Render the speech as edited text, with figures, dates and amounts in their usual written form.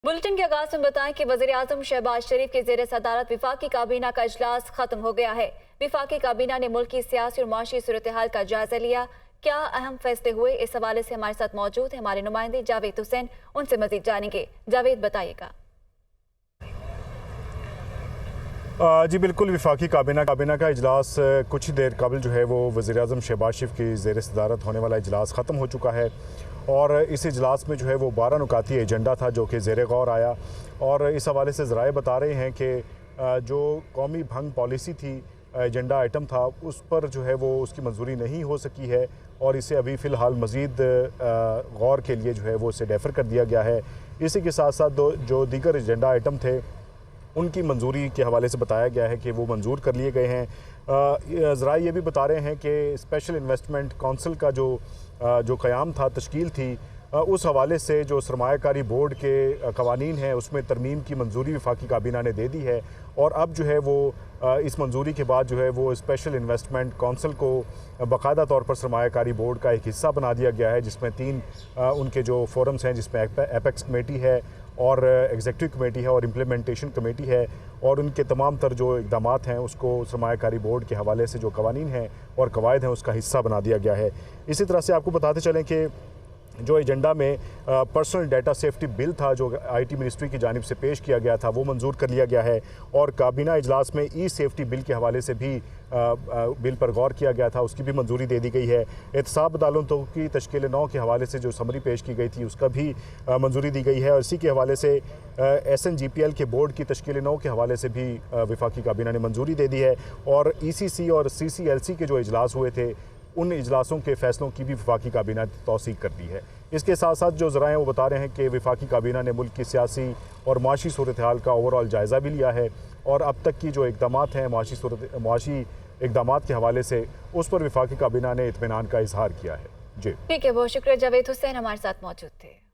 Bulletin के आगाज में बताएं कि वज़ीर-ए-आज़म शहबाज शरीफ के ज़ेर सदारत विफाकी काबीना का इजलास खत्म हो गया है। विफाकी काबीना ने मुल्क की सियासी और माशी सूरत हाल का जायजा लिया। क्या अहम फैसले हुए, इस हवाले से हमारे साथ मौजूद है हमारे नुमाइंदे जावेद हुसैन। उनसे मजीद जानेंगे। जावेद, बताइएगा। जी बिल्कुल, विफाकी काबीना का इजलास कुछ ही देर कबल जो है वो वज़ीर-ए-आज़म शहबाज शरीफ की ज़ेर सदारत होने वाला इजलास ख़त्म हो चुका है और इस इजलास में जो है वो 12 नुकाती एजेंडा था जो कि ज़ेर गौर आया। और इस हवाले से ज़राए बता रहे हैं कि जो कौमी भंग पॉलिसी थी, एजेंडा आइटम था, उस पर जो है वो उसकी मंजूरी नहीं हो सकी है और इसे अभी फ़िलहाल मज़ीद गौर के लिए जो है वो इसे डेफर कर दिया गया है। इसी के साथ साथ जो दीगर एजेंडा आइटम थे उनकी मंजूरी के हवाले से बताया गया है कि वो मंजूर कर लिए गए हैं। ज़रा ये भी बता रहे हैं कि स्पेशल इन्वेस्टमेंट काउंसिल का जो क़याम था, तश्कील थी, उस हवाले से जो सरमायाकारी बोर्ड के कवानीन हैं उसमें तरमीम की मंजूरी वफाकी काबीना ने दे दी है और अब जो है वो इस मंजूरी के बाद जो है वो स्पेशल इन्वेस्टमेंट काउंसिल को बाकायदा तौर पर सरमायाकारी बोर्ड का एक हिस्सा बना दिया गया है, जिसमें 3 उनके जो फोरम्स हैं, जिसमें एपेक्स कमेटी है और एग्जीक्यूटिव कमेटी है और इम्प्लीमेंटेशन कमेटी है, और उनके तमाम तर जो इक़दाम हैं उसको सरमायाकारी बोर्ड के हवाले से जो कवानीन हैं और कवायद हैं उसका हिस्सा बना दिया गया है। इसी तरह से आपको बताते चलें कि जो एजेंडा में पर्सनल डाटा सेफ्टी बिल था जो आईटी मिनिस्ट्री की जानिब से पेश किया गया था वो मंजूर कर लिया गया है और काबीना इजलास में ई सेफ्टी बिल के हवाले से भी बिल पर गौर किया गया था, उसकी भी मंजूरी दे दी गई है। एहतसाब अदालतों की तश्कील 9 के हवाले से जो समरी पेश की गई थी उसका भी मंजूरी दी गई है और इसी के हवाले से SNGPL के बोर्ड की तश्कील 9 के हवाले से भी वफाकी काबीना ने मंजूरी दे दी है और ECC और CCLC के जो इजलास हुए थे उन इजलासों के फैसलों की भी वफाकी काबीना ने तौसीक कर दी है। इसके साथ साथ जो ज़राए वो बता रहे हैं कि वफाकी काबीना ने मुल्क की सियासी और माशी सूरत हाल का ओवरऑल जायज़ा भी लिया है और अब तक की जो इक़दाम हैं माशी इक़दाम के हवाले से उस पर वफाकी काबीना ने इत्मीनान का इजहार किया है। जी ठीक है, बहुत शुक्रिया जावेद हुसैन हमारे साथ मौजूद थे।